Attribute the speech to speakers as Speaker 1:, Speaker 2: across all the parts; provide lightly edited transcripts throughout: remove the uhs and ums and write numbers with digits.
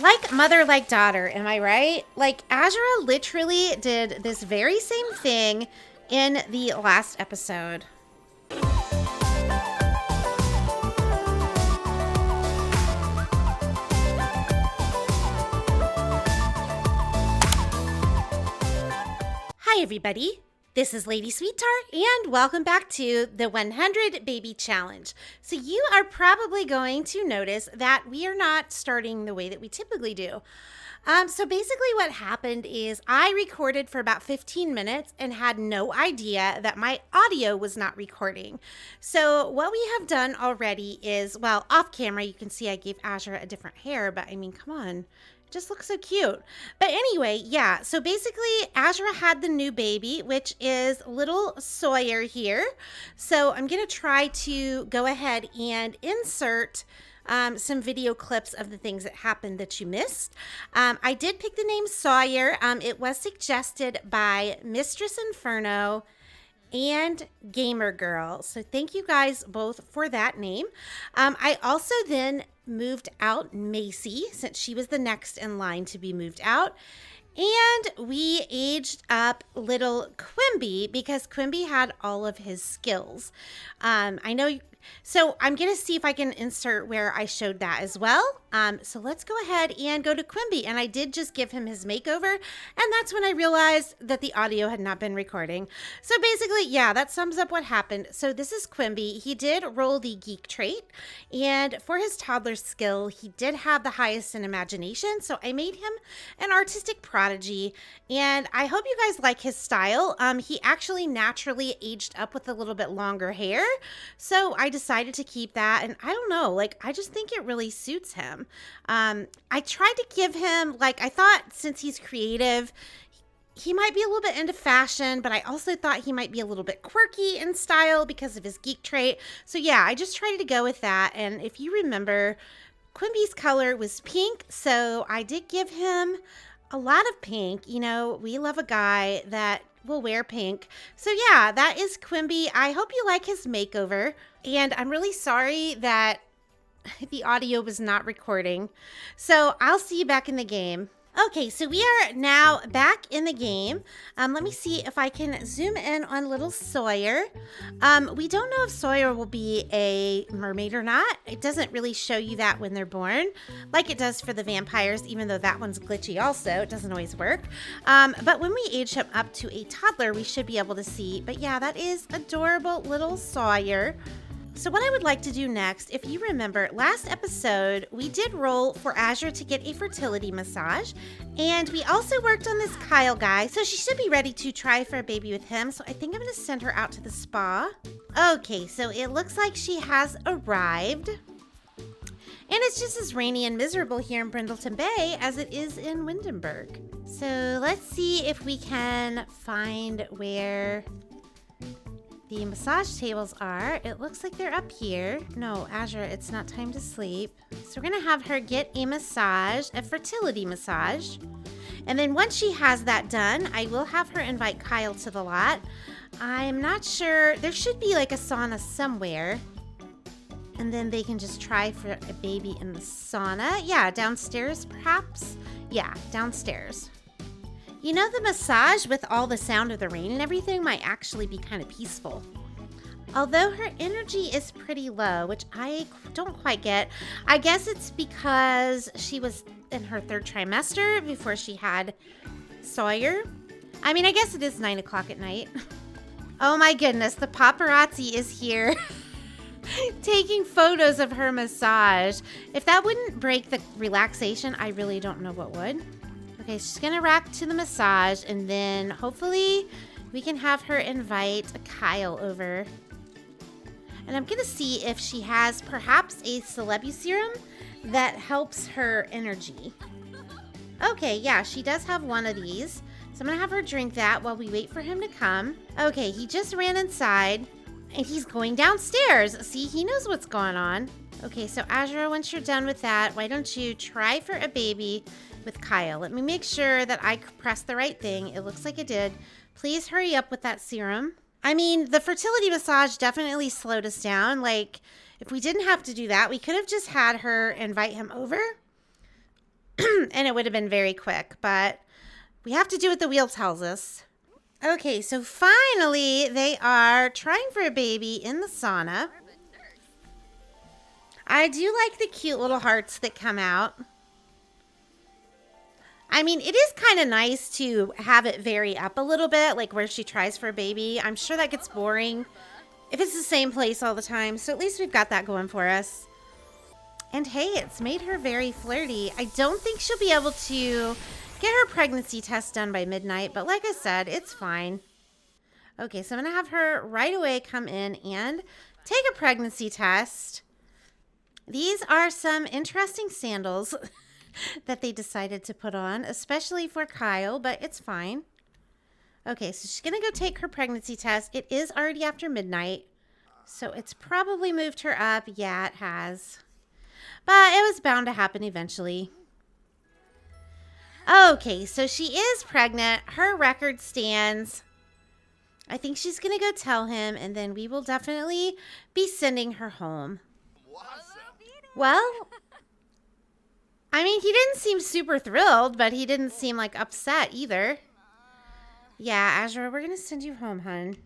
Speaker 1: Like mother, like daughter, am I right? Like Azura literally did this very same thing in the last episode. Hi everybody, this is Lady Sweetheart and welcome back to the 100 Baby Challenge. So you are probably going to notice that we are not starting the way that we typically do. So basically what happened is I recorded for about 15 minutes and had no idea that my audio was not recording. So what we have done already is, well, off camera, you can see I gave Azura a different hair, but I mean, come on. Just looks so cute. But anyway, yeah, so basically Azura had the new baby, which is little Sawyer here. So I'm going to try to go ahead and insert some video clips of the things that happened that you missed. I did pick the name Sawyer. It was suggested by Mistress Inferno and Gamer Girl. So thank you guys both for that name. I also then moved out Macy since she was the next in line to be moved out. And we aged up little Quimby because Quimby had all of his skills. I know. So I'm going to see if I can insert where I showed that as well. So let's go ahead and go to Quimby. And I did just give him his makeover. And that's when I realized that the audio had not been recording. So basically, yeah, that sums up what happened. So this is Quimby. He did roll the geek trait. And for his toddler skill, he did have the highest in imagination. So I made him an artistic prodigy. And I hope you guys like his style. He actually naturally aged up with a little bit longer hair. So I decided to keep that. And I don't know, like, I just think it really suits him. I tried to give him, like, I thought since he's creative, he might be a little bit into fashion, but I also thought he might be a little bit quirky in style because of his geek trait. So yeah, I just tried to go with that. And if you remember, Quimby's color was pink. So I did give him a lot of pink. You know, we love a guy that will wear pink. So yeah, that is Quimby. I hope you like his makeover. And I'm really sorry that the audio was not recording. So I'll see you back in the game. Okay, so we are now back in the game. Let me see if I can zoom in on little Sawyer. We don't know if Sawyer will be a mermaid or not. It doesn't really show you that when they're born, like it does for the vampires, even though that one's glitchy also. It doesn't always work. But when we age him up to a toddler, we should be able to see. But yeah, that is adorable little Sawyer. So what I would like to do next, if you remember, last episode, we did roll for Azura to get a fertility massage. And we also worked on this Kyle guy. So she should be ready to try for a baby with him. So I think I'm going to send her out to the spa. Okay, so it looks like she has arrived. And it's just as rainy and miserable here in Brindleton Bay as it is in Windenburg. So let's see if we can find where the massage tables are. It looks like they're up here. No, Azura, it's not time to sleep. So we're going to have her get a massage, a fertility massage. And then once she has that done, I will have her invite Kyle to the lot. I'm not sure. There should be like a sauna somewhere. And then they can just try for a baby in the sauna. Yeah, downstairs perhaps. Yeah, downstairs. You know, the massage with all the sound of the rain and everything might actually be kind of peaceful. Although her energy is pretty low, which I don't quite get. I guess it's because she was in her third trimester before she had Sawyer. I mean, I guess it is 9 o'clock at night. Oh my goodness, the paparazzi is here taking photos of her massage. If that wouldn't break the relaxation, I really don't know what would. Okay, she's gonna rock to the massage, and then hopefully we can have her invite Kyle over. And I'm gonna see if she has perhaps a Celebuserum that helps her energy. Okay, yeah, she does have one of these. So I'm gonna have her drink that while we wait for him to come. Okay, he just ran inside, and he's going downstairs. See, he knows what's going on. Okay, so Azura, once you're done with that, why don't you try for a baby with Kyle? Let me make sure that I pressed the right thing. It looks like it did. Please hurry up with that serum. I mean, the fertility massage definitely slowed us down. Like, if we didn't have to do that, we could have just had her invite him over. and it would have been very quick, but we have to do what the wheel tells us. Okay, so finally they are trying for a baby in the sauna. I do like the cute little hearts that come out. I mean, it is kind of nice to have it vary up a little bit, like where she tries for a baby. I'm sure that gets boring if it's the same place all the time, so at least we've got that going for us. And hey, it's made her very flirty. I don't think she'll be able to get her pregnancy test done by midnight, but like I said, it's fine. Okay, so I'm going to have her right away come in and take a pregnancy test. These are some interesting sandals that they decided to put on, especially for Kyle, but it's fine. Okay, so she's going to go take her pregnancy test. It is already after midnight, so it's probably moved her up. Yeah, it has. But it was bound to happen eventually. Okay, so she is pregnant. Her record stands. I think she's going to go tell him, and then we will definitely be sending her home. Well, I mean, he didn't seem super thrilled, but he didn't seem like upset either. Yeah, Azura, we're going to send you home, hon.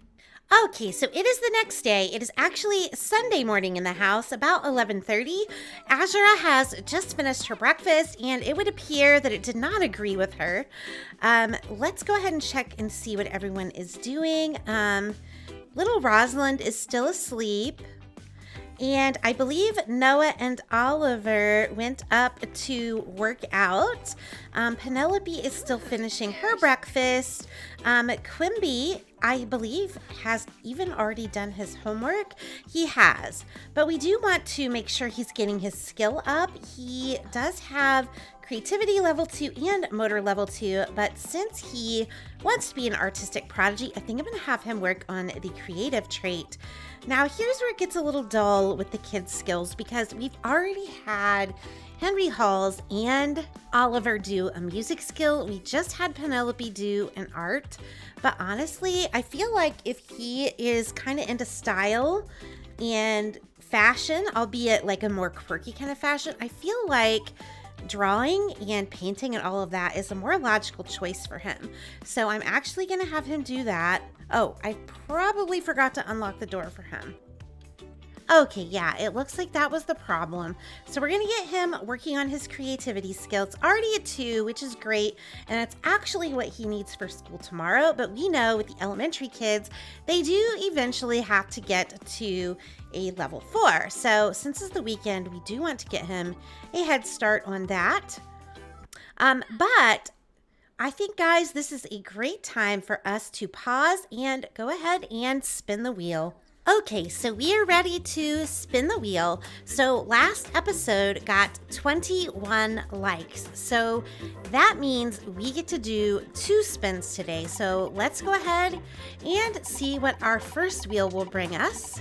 Speaker 1: Okay, so it is the next day. It is actually Sunday morning in the house, about 11:30. Azura has just finished her breakfast, and it would appear that it did not agree with her. Let's go ahead and check and see what everyone is doing. Little Rosalind is still asleep. And I believe Noah and Oliver went up to work out. Penelope is still finishing her breakfast. Quimby, I believe, has even already done his homework. He has. But we do want to make sure he's getting his skill up. He does have creativity level 2 and motor level 2, but since he wants to be an artistic prodigy, I think I'm going to have him work on the creative trait. Now, here's where it gets a little dull with the kids' skills, because we've already had Henry Halls and Oliver do a music skill. We just had Penelope do an art. But honestly, I feel like if he is kind of into style and fashion, albeit like a more quirky kind of fashion, I feel like drawing and painting and all of that is a more logical choice for him. So I'm actually going to have him do that. Oh, I probably forgot to unlock the door for him. Okay, yeah, it looks like that was the problem. So we're going to get him working on his creativity skill. It's already a 2, which is great, and it's actually what he needs for school tomorrow. But we know with the elementary kids, they do eventually have to get to a level 4. So since it's the weekend, we do want to get him a head start on that. But I think, guys, this is a great time for us to pause and go ahead and spin the wheel. Okay, so we are ready to spin the wheel. So last episode got 21 likes. So that means we get to do 2 spins today. So let's go ahead and see what our first wheel will bring us.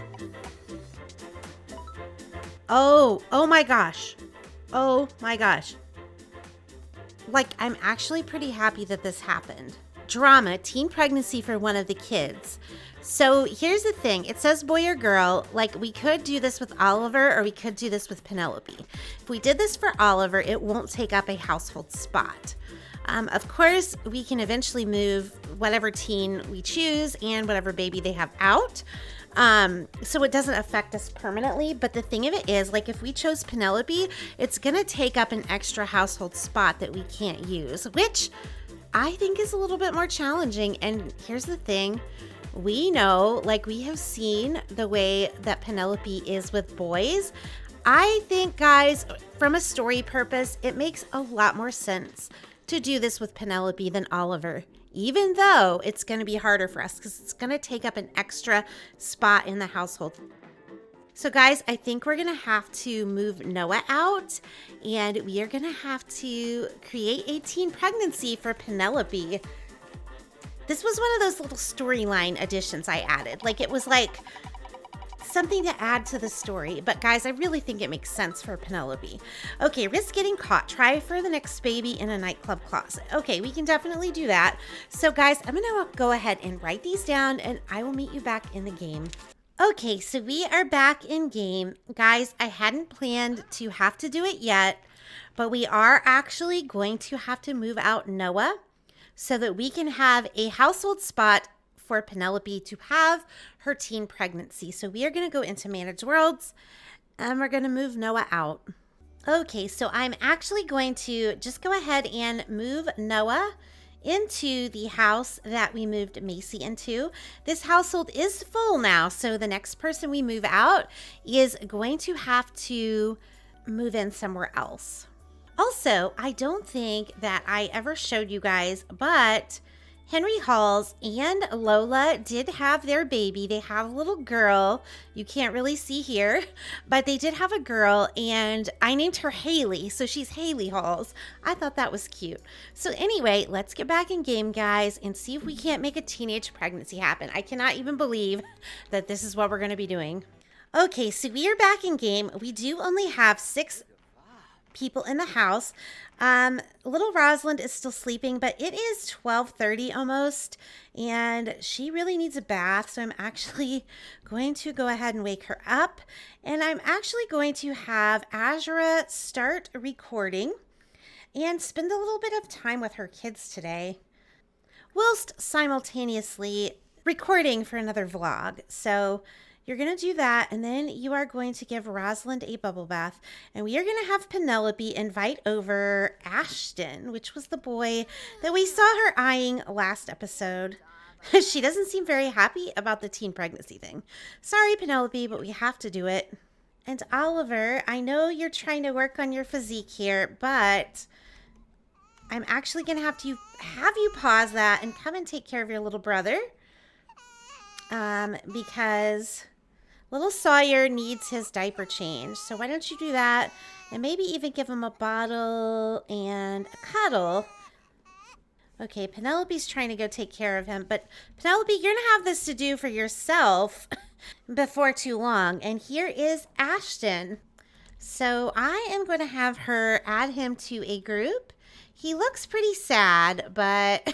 Speaker 1: Oh my gosh. Oh my gosh. Like, I'm actually pretty happy that this happened. Drama, teen pregnancy for one of the kids. So here's the thing. It says boy or girl. Like, we could do this with Oliver or we could do this with Penelope. If we did this for Oliver, it won't take up a household spot. Of course, we can eventually move whatever teen we choose and whatever baby they have out. So it doesn't affect us permanently. But the thing of it is, like, if we chose Penelope, it's going to take up an extra household spot that we can't use, which I think is a little bit more challenging. And here's the thing. We know, like, we have seen the way that Penelope is with boys. I think, guys, from a story purpose, it makes a lot more sense to do this with Penelope than Oliver, even though it's going to be harder for us because it's going to take up an extra spot in the household. So, guys, I think we're going to have to move Noah out, and we are going to have to create a teen pregnancy for Penelope. This was one of those little storyline additions I added. Like, it was like something to add to the story. But guys, I really think it makes sense for Penelope. Okay, risk getting caught. Try for the next baby in a nightclub closet. Okay, we can definitely do that. So guys, I'm gonna go ahead and write these down and I will meet you back in the game. Okay, so we are back in game. Guys, I hadn't planned to have to do it yet, But we are actually going to have to move out Noah so that we can have a household spot for Penelope to have her teen pregnancy. So we are going to go into Managed Worlds and we're going to move Noah out. Okay, so I'm actually going to just go ahead and move Noah into the house that we moved Macy into. This household is full now, so the next person we move out is going to have to move in somewhere else. Also, I don't think that I ever showed you guys, but Henry Halls and Lola did have their baby. They have a little girl. You can't really see here, but they did have a girl, and I named her Haley, so she's Haley Halls. I thought that was cute. So anyway, let's get back in game, guys, and see if we can't make a teenage pregnancy happen. I cannot even believe that this is what we're going to be doing. Okay, so we are back in game. We do only have 6 people in the house. Little Rosalind is still sleeping, but it is 12:30 almost, and she really needs a bath. So I'm actually going to go ahead and wake her up, and I'm actually going to have Azura start recording and spend a little bit of time with her kids today, whilst simultaneously recording for another vlog. So you're going to do that, and then you are going to give Rosalind a bubble bath, and we are going to have Penelope invite over Ashton, which was the boy that we saw her eyeing last episode. She doesn't seem very happy about the teen pregnancy thing. Sorry, Penelope, but we have to do it. And Oliver, I know you're trying to work on your physique here, but I'm actually going to have you pause that and come and take care of your little brother, because little Sawyer needs his diaper change. So why don't you do that, and maybe even give him a bottle and a cuddle. Okay, Penelope's trying to go take care of him, but Penelope, you're gonna have this to do for yourself before too long. And here is Ashton. So I am going to have her add him to a group. He looks pretty sad, but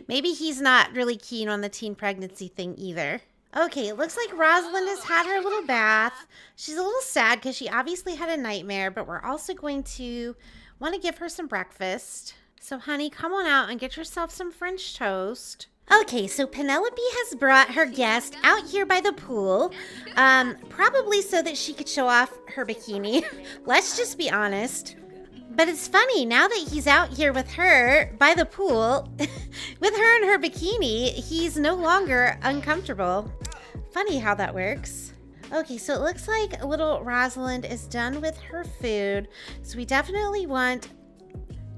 Speaker 1: maybe he's not really keen on the teen pregnancy thing either. Okay, it looks like Rosalind has had her little bath. She's a little sad because she obviously had a nightmare, but we're also going to want to give her some breakfast. So honey, come on out and get yourself some French toast. Okay, so Penelope has brought her guest out here by the pool, probably so that she could show off her bikini. Let's just be honest. But it's funny, now that he's out here with her by the pool, with her in her bikini, he's no longer uncomfortable. Funny how that works. Okay, so it looks like little Rosalind is done with her food. So we definitely want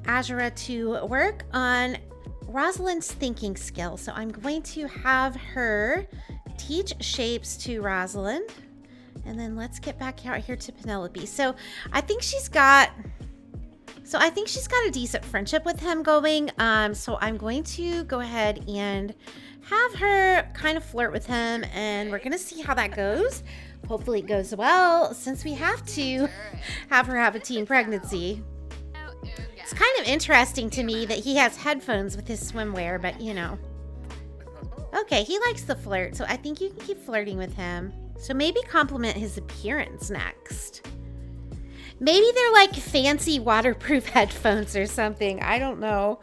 Speaker 1: Azura to work on Rosalind's thinking skill. So I'm going to have her teach shapes to Rosalind. And then let's get back out here to Penelope. So I think she's got a decent friendship with him going. So I'm going to go ahead and have her kind of flirt with him, and we're going to see how that goes. Hopefully it goes well, since we have to have her have a teen pregnancy. It's kind of interesting to me that he has headphones with his swimwear, but you know. Okay, he likes the flirt, so I think you can keep flirting with him. So maybe compliment his appearance next. Maybe they're like fancy waterproof headphones or something. I don't know.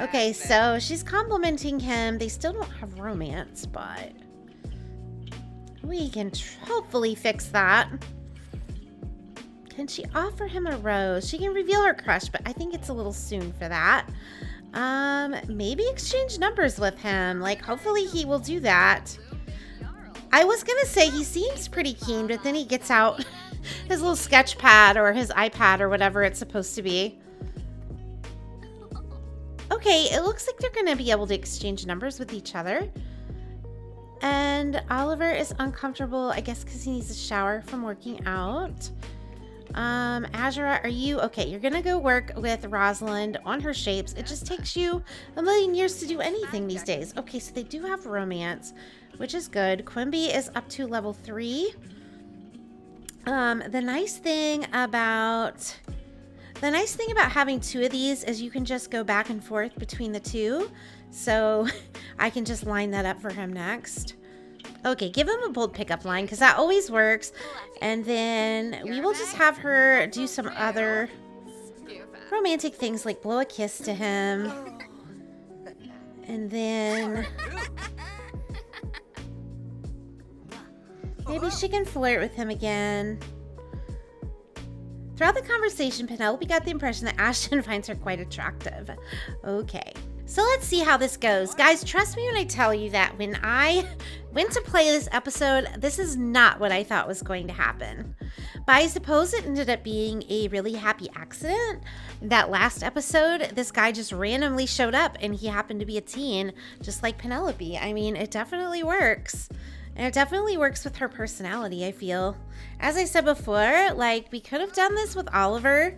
Speaker 1: Okay, so she's complimenting him. They still don't have romance, but we can hopefully fix that. Can she offer him a rose? She can reveal her crush, but I think it's a little soon for that. Maybe exchange numbers with him. Like, hopefully he will do that. I was gonna say he seems pretty keen, but then he gets out his little sketch pad or his iPad or whatever it's supposed to be. Okay, it looks like they're gonna be able to exchange numbers with each other. And Oliver is uncomfortable, I guess because he needs a shower from working out. Azura, are you okay? You're gonna go work with Rosalind on her shapes. It just takes you a million years to do anything these days. Okay, so they do have romance, which is good. Quimby is up to level 3. The nice thing about having 2 of these is you can just go back and forth between the 2. So I can just line that up for him next. Okay, give him a bold pickup line because that always works. And then we will just have her do some other romantic things like blow a kiss to him. And then maybe she can flirt with him again. Throughout the conversation, Penelope got the impression that Ashton finds her quite attractive. Okay. So let's see how this goes. Guys, trust me when I tell you that when I went to play this episode, this is not what I thought was going to happen. But I suppose it ended up being a really happy accident. That last episode, this guy just randomly showed up and he happened to be a teen, just like Penelope. I mean, it definitely works. And it definitely works with her personality, I feel. As I said before, like, we could have done this with Oliver,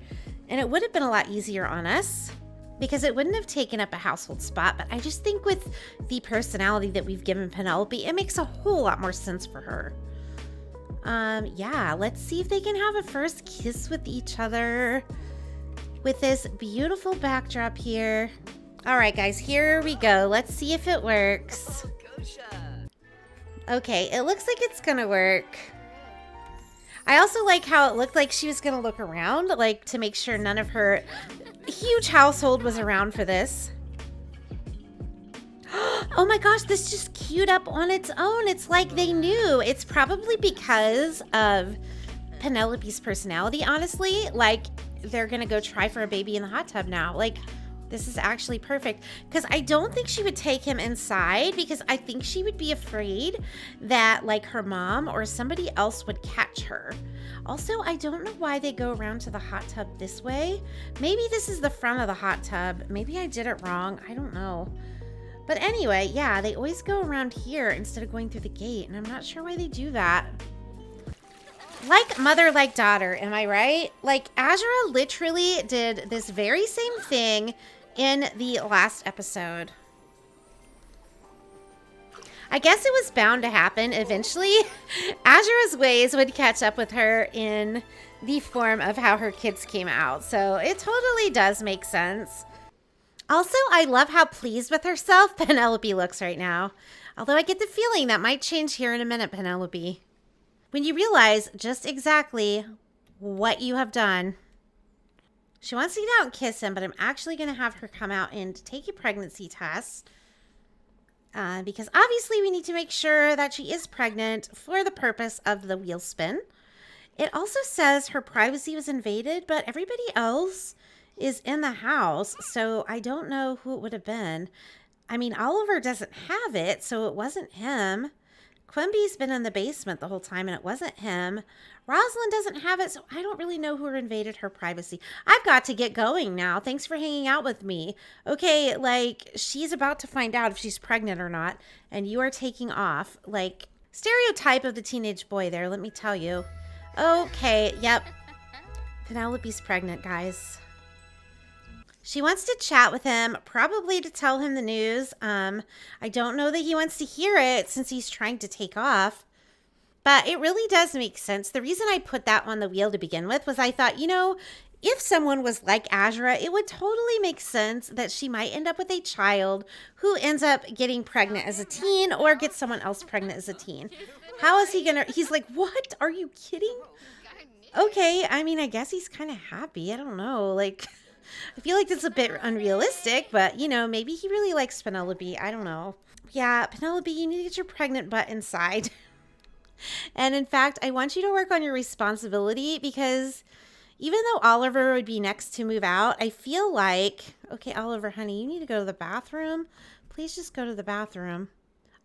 Speaker 1: and it would have been a lot easier on us, because it wouldn't have taken up a household spot. But I just think with the personality that we've given Penelope, it makes a whole lot more sense for her. Yeah, let's see if they can have a first kiss with each other with this beautiful backdrop here. All right, guys, here we go. Let's see if it works. Okay, it looks like it's gonna work. I also like how it looked like she was gonna look around, like to make sure none of her huge household was around for this. Oh my gosh, this just queued up on its own. It's like they knew. It's probably because of Penelope's personality, honestly. Like, they're gonna go try for a baby in the hot tub now. Like, this is actually perfect, because I don't think she would take him inside, because I think she would be afraid that like her mom or somebody else would catch her. Also, I don't know why they go around to the hot tub this way. Maybe this is the front of the hot tub. Maybe I did it wrong. I don't know. But anyway, yeah, they always go around here instead of going through the gate, and I'm not sure why they do that. Like mother, like daughter, am I right? Like, Azura literally did this very same thing in the last episode. I guess it was bound to happen eventually. Azura's ways would catch up with her in the form of how her kids came out. So it totally does make sense. Also, I love how pleased with herself Penelope looks right now. Although I get the feeling that might change here in a minute, Penelope. When you realize just exactly what you have done. She wants to get out and kiss him, but I'm actually going to have her come out and take a pregnancy test. Because obviously we need to make sure that she is pregnant for the purpose of the wheel spin. It also says her privacy was invaded, but everybody else is in the house, so I don't know who it would have been. I mean, Oliver doesn't have it, so it wasn't him. Quimby's been in the basement the whole time, and it wasn't him. Rosalind doesn't have it, so I don't really know who invaded her privacy. I've got to get going now. Thanks for hanging out with me. Okay, like, she's about to find out if she's pregnant or not, and you are taking off. Like, stereotype of the teenage boy there, let me tell you. Okay, yep. Penelope's pregnant, guys. She wants to chat with him, probably to tell him the news. I don't know that he wants to hear it since he's trying to take off. But it really does make sense. The reason I put that on the wheel to begin with was I thought, you know, if someone was like Azura, it would totally make sense that she might end up with a child who ends up getting pregnant as a teen or gets someone else pregnant as a teen. How is he gonna, he's like, what? Are you kidding? Okay, I mean, I guess he's kind of happy. I don't know, like... I feel like that's a bit unrealistic, but, you know, maybe he really likes Penelope. I don't know. Yeah, Penelope, you need to get your pregnant butt inside. And in fact, I want you to work on your responsibility because even though Oliver would be next to move out, I feel like, okay, Oliver, honey, you need to go to the bathroom. Please just go to the bathroom.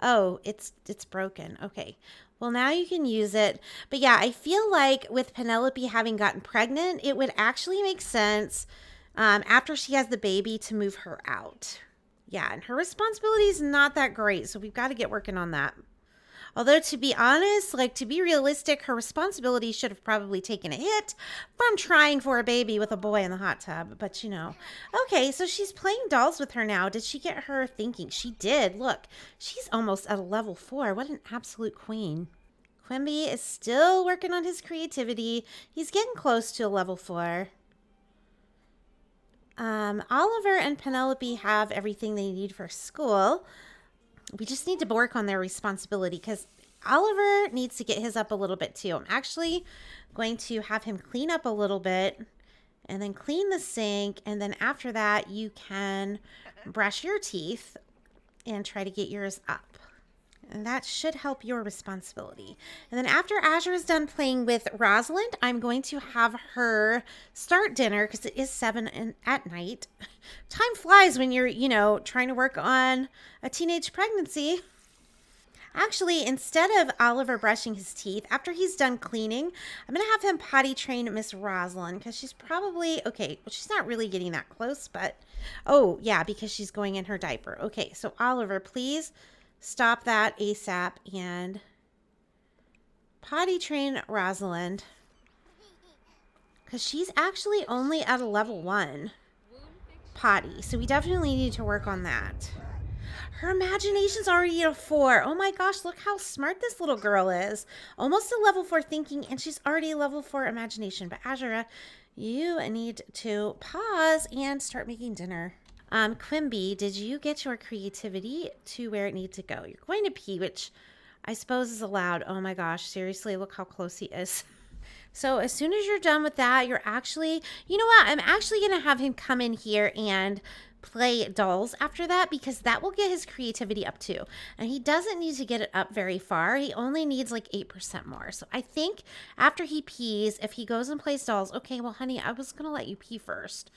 Speaker 1: Oh, it's broken. Okay. Well, now you can use it. But yeah, I feel like with Penelope having gotten pregnant, it would actually make sense after she has the baby to move her out. Yeah, and her responsibility is not that great, so we've got to get working on that. Although, to be honest, like, to be realistic, her responsibility should have probably taken a hit from trying for a baby with a boy in the hot tub. But, you know. Okay, so she's playing dolls with her now. Did she get her thinking? She did. Look, she's almost at a level 4. What an absolute queen. Quimby is still working on his creativity. He's getting close to a level 4. Oliver and Penelope have everything they need for school. We just need to work on their responsibility because Oliver needs to get his up a little bit too. I'm actually going to have him clean up a little bit and then clean the sink. And then after that, you can brush your teeth and try to get yours up. And that should help your responsibility. And then after Azura is done playing with Rosalind, I'm going to have her start dinner because it is 7 at night. Time flies when you're, trying to work on a teenage pregnancy. Actually, instead of Oliver brushing his teeth, after he's done cleaning, I'm going to have him potty train Miss Rosalind because she's probably, okay, well, she's not really getting that close, but, oh, yeah, because she's going in her diaper. Okay, so Oliver, please stop that ASAP and potty train Rosalind because she's actually only at a level 1 potty, so we definitely need to work on that. Her imagination's already at a 4. Oh my gosh, look how smart this little girl is. Almost a level 4 thinking, and she's already a level 4 imagination. But Azura, you need to pause and start making dinner. Quimby, did you get your creativity to where it needs to go? You're going to pee, which I suppose is allowed. Oh my gosh, seriously, look how close he is. So as soon as you're done with that, you're actually, you know what? I'm actually going to have him come in here and play dolls after that because that will get his creativity up too. And he doesn't need to get it up very far. He only needs like 8% more. So I think after he pees, if he goes and plays dolls, okay, well, honey, I was going to let you pee first.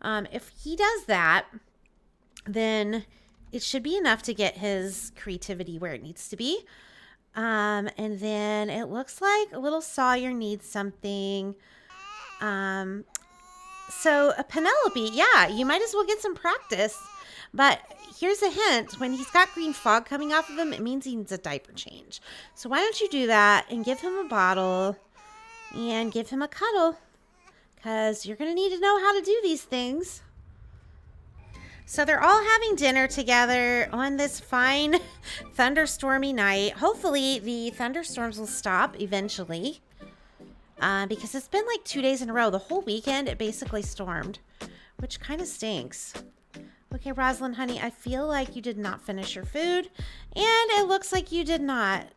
Speaker 1: If he does that, then it should be enough to get his creativity where it needs to be. And then it looks like little Sawyer needs something. So Penelope, yeah, you might as well get some practice. But here's a hint. When he's got green fog coming off of him, it means he needs a diaper change. So why don't you do that and give him a bottle and give him a cuddle because you're going to need to know how to do these things. So they're all having dinner together on this fine thunderstormy night. Hopefully the thunderstorms will stop eventually. Because it's been like 2 days in a row. The whole weekend, it basically stormed, which kind of stinks. Okay, Rosalind, honey, I feel like you did not finish your food, and it looks like you did not.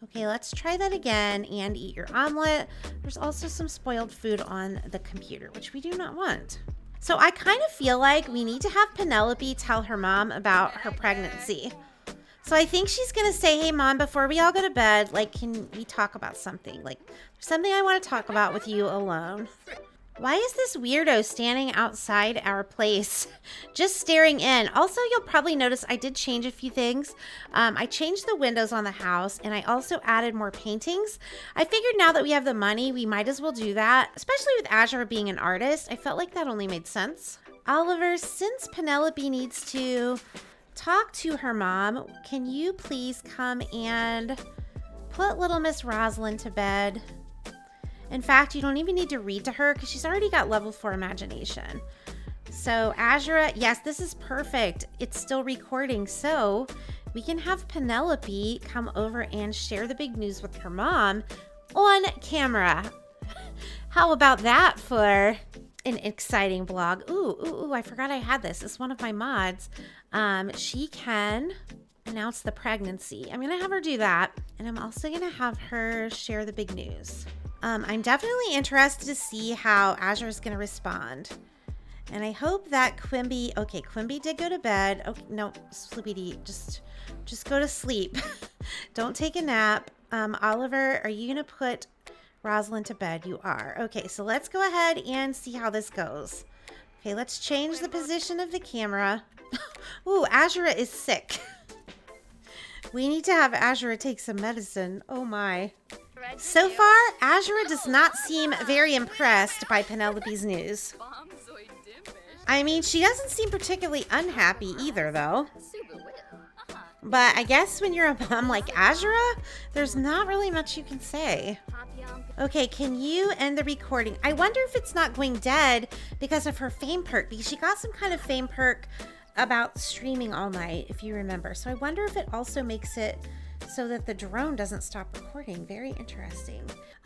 Speaker 1: Okay, let's try that again and eat your omelet. There's also some spoiled food on the computer, which we do not want. So I kind of feel like we need to have Penelope tell her mom about her pregnancy. So I think she's going to say, hey, Mom, before we all go to bed, like, can we talk about something? Like, there's something I want to talk about with you alone. Why is this weirdo standing outside our place, just staring in? Also, you'll probably notice I did change a few things. I changed the windows on the house, and I also added more paintings. I figured now that we have the money, we might as well do that, especially with Azura being an artist. I felt like that only made sense. Oliver, since Penelope needs to talk to her mom, can you please come and put little Miss Rosalind to bed? In fact, you don't even need to read to her because she's already got level 4 imagination. So Azura, yes, this is perfect. It's still recording, so we can have Penelope come over and share the big news with her mom on camera. How about that for an exciting vlog? Ooh, I forgot I had this. It's one of my mods. She can announce the pregnancy. I'm going to have her do that. And I'm also going to have her share the big news. I'm definitely interested to see how Azura is going to respond. And I hope that Quimby, okay, Quimby did go to bed. Okay, no, Sleepy, just go to sleep. Don't take a nap. Oliver, are you going to put Rosalind to bed? You are. Okay, so let's go ahead and see how this goes. Okay, let's change the position of the camera. Ooh, Azura is sick. We need to have Azura take some medicine. Oh my. So far, Azura does not seem very impressed by Penelope's news. I mean, she doesn't seem particularly unhappy either, though. But I guess when you're a mom like Azura, there's not really much you can say. Okay, can you end the recording? I wonder if it's not going dead because of her fame perk, because she got some kind of fame perk about streaming all night, if you remember. So I wonder if it also makes it so that the drone doesn't stop recording. Very interesting.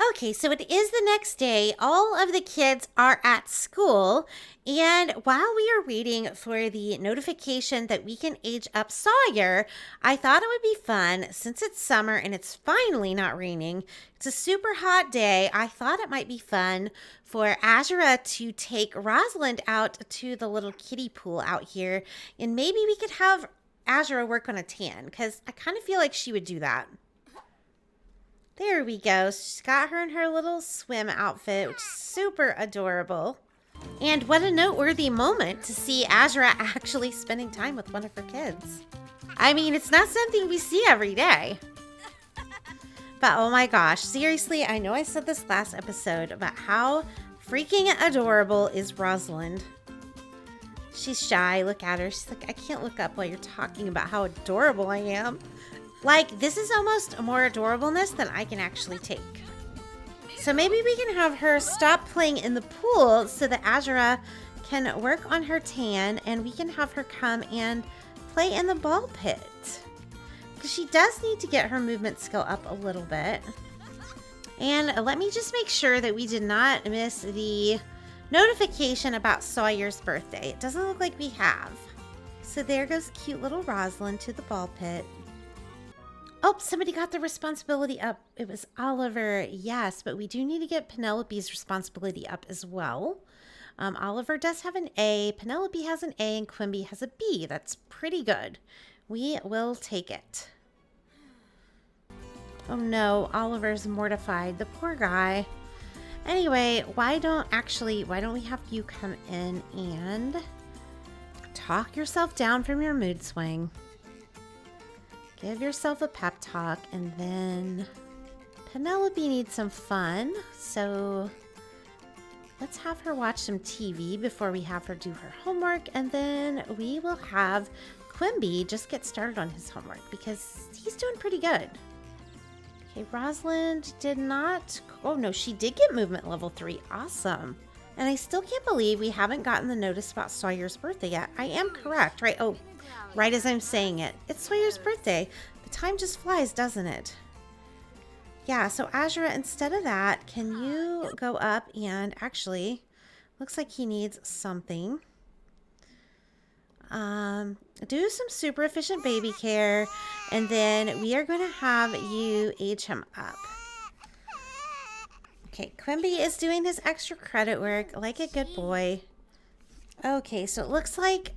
Speaker 1: Okay, so it is the next day. All of the kids are at school, And while we are waiting for the notification that we can age up Sawyer, I thought it would be fun since it's summer and it's finally not raining. It's a super hot day. I thought it might be fun for Azura to take Rosalind out to the little kiddie pool out here. And maybe we could have Azura work on a tan because I kind of feel like she would do that. There we go. She's got her in her little swim outfit, which is super adorable. And what a noteworthy moment to see Azura actually spending time with one of her kids. I mean, it's not something we see every day. But oh my gosh, seriously, I know I said this last episode about how freaking adorable is Rosalind. She's shy. Look at her. She's like, I can't look up while you're talking about how adorable I am. Like, this is almost more adorableness than I can actually take. So maybe we can have her stop playing in the pool so that Azura can work on her tan and we can have her come and play in the ball pit. Because she does need to get her movement skill up a little bit. And let me just make sure that we did not miss the notification about Sawyer's birthday. It doesn't look like we have. So there goes cute little Rosalind to the ball pit. Oh, somebody got the responsibility up. It was Oliver. Yes, but we do need to get Penelope's responsibility up as well. Oliver does have an A. Penelope has an A and Quimby has a B. That's pretty good. We will take it. Oh no, Oliver's mortified. The poor guy. Anyway, why don't we have you come in and talk yourself down from your mood swing? Give yourself a pep talk, and then Penelope needs some fun, so let's have her watch some TV before we have her do her homework, and then we will have Quimby just get started on his homework because he's doing pretty good. Okay, Rosalind did not, oh no, she did get movement level 3, awesome. And I still can't believe we haven't gotten the notice about Sawyer's birthday yet. I am correct, right? Oh, right as I'm saying it. It's Sawyer's birthday. The time just flies, doesn't it? Yeah, so Azura, instead of that, can you go up and actually, looks like he needs something. Do some super efficient baby care, and then we are going to have you age him up. Okay, Quimby is doing his extra credit work like a good boy. Okay, so it looks like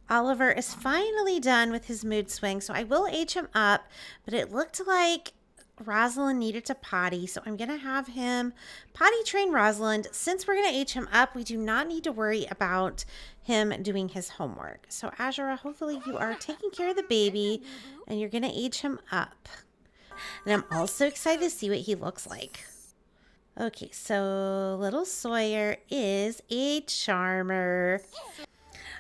Speaker 1: Oliver is finally done with his mood swing, so I will age him up, but it looked like Rosalind needed to potty, so I'm going to have him potty train Rosalind. Since we're going to age him up, we do not need to worry about him doing his homework. So Azura, hopefully you are taking care of the baby, and you're going to age him up. And I'm also excited to see what he looks like. Okay, so little Sawyer is a charmer.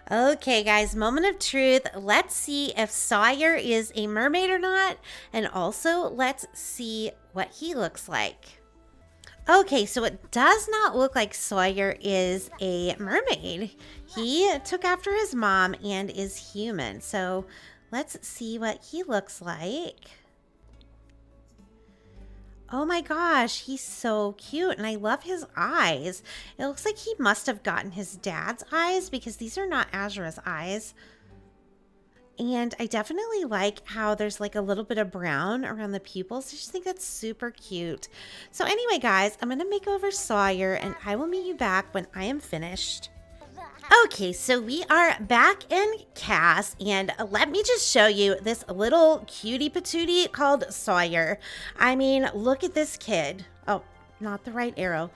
Speaker 1: Okay, guys, moment of truth. Let's see if Sawyer is a mermaid or not. And also, let's see what he looks like. Okay, so it does not look like Sawyer is a mermaid. He took after his mom and is human. So let's see what he looks like. Oh my gosh, he's so cute, and I love his eyes. It looks like he must have gotten his dad's eyes because these are not Azura's eyes. And I definitely like how there's like a little bit of brown around the pupils. I just think that's super cute. So anyway, guys, I'm going to make over Sawyer, and I will meet you back when I am finished. Okay, so we are back in CAS, and let me just show you this little cutie patootie called Sawyer. I mean, look at this kid. Oh, not the right arrow.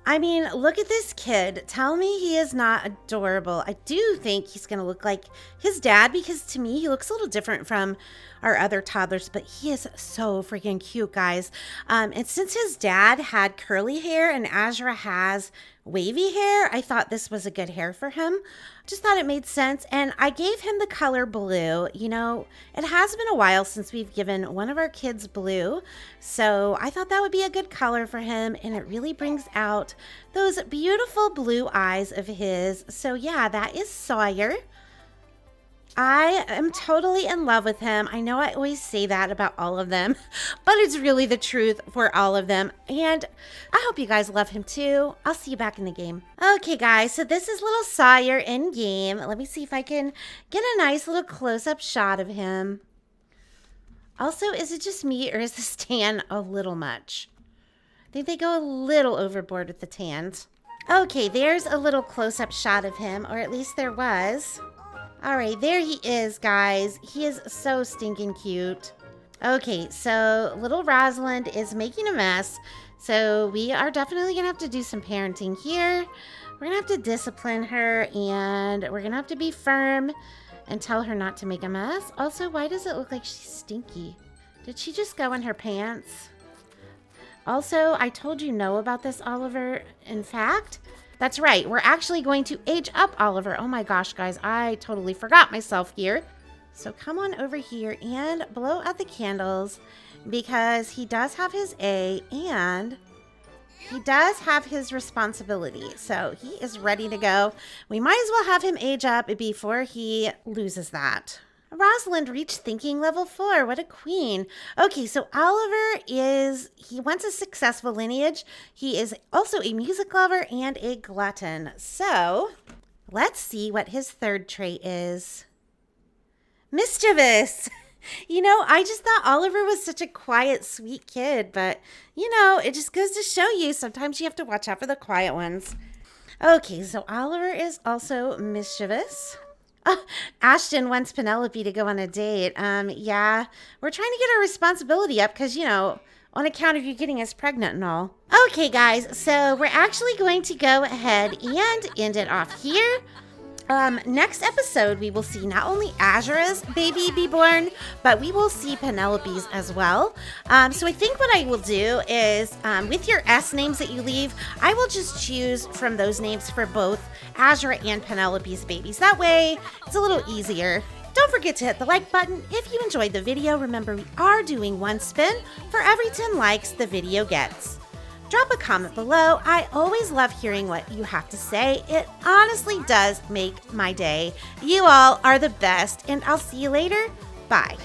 Speaker 1: I mean, look at this kid. Tell me he is not adorable. I do think he's going to look like his dad because to me, he looks a little different from our other toddlers, but he is so freaking cute, guys. And since his dad had curly hair and Azura has wavy hair, I thought this was a good hair for him. Just thought it made sense. And I gave him the color blue. You know, it has been a while since we've given one of our kids blue. So I thought that would be a good color for him. And it really brings out those beautiful blue eyes of his. So yeah, that is Sawyer. I am totally in love with him. I know I always say that about all of them, but it's really the truth for all of them. And I hope you guys love him too. I'll see you back in the game. Okay, guys, so this is little Sawyer in game. Let me see if I can get a nice little close-up shot of him. Also, is it just me or is this tan a little much? I think they go a little overboard with the tans. Okay, there's a little close-up shot of him, or at least there was. All right, there he is, guys. He is so stinking cute. Okay, so little Rosalind is making a mess. So we are definitely going to have to do some parenting here. We're going to have to discipline her, and we're going to have to be firm and tell her not to make a mess. Also, why does it look like she's stinky? Did she just go in her pants? Also, I told you no about this, Oliver. In fact, that's right. We're actually going to age up Oliver. Oh my gosh, guys. I totally forgot myself here. So come on over here and blow out the candles because he does have his A and he does have his responsibility. So he is ready to go. We might as well have him age up before he loses that. Rosalind reached thinking level 4. What a queen. Okay, so Oliver he wants a successful lineage. He is also a music lover and a glutton. So let's see what his third trait is. Mischievous. You know, I just thought Oliver was such a quiet, sweet kid, but you know, it just goes to show you sometimes you have to watch out for the quiet ones. Okay, so Oliver is also mischievous. Ashton wants Penelope to go on a date. Yeah, we're trying to get our responsibility up because, you know, on account of you getting us pregnant and all. Okay, guys, so we're actually going to go ahead and end it off here. Next episode, we will see not only Azura's baby be born, but we will see Penelope's as well. So I think what I will do is, with your S names that you leave, I will just choose from those names for both Azura and Penelope's babies. That way, it's a little easier. Don't forget to hit the like button if you enjoyed the video. Remember, we are doing one spin for every 10 likes the video gets. Drop a comment below. I always love hearing what you have to say. It honestly does make my day. You all are the best, and I'll see you later. Bye.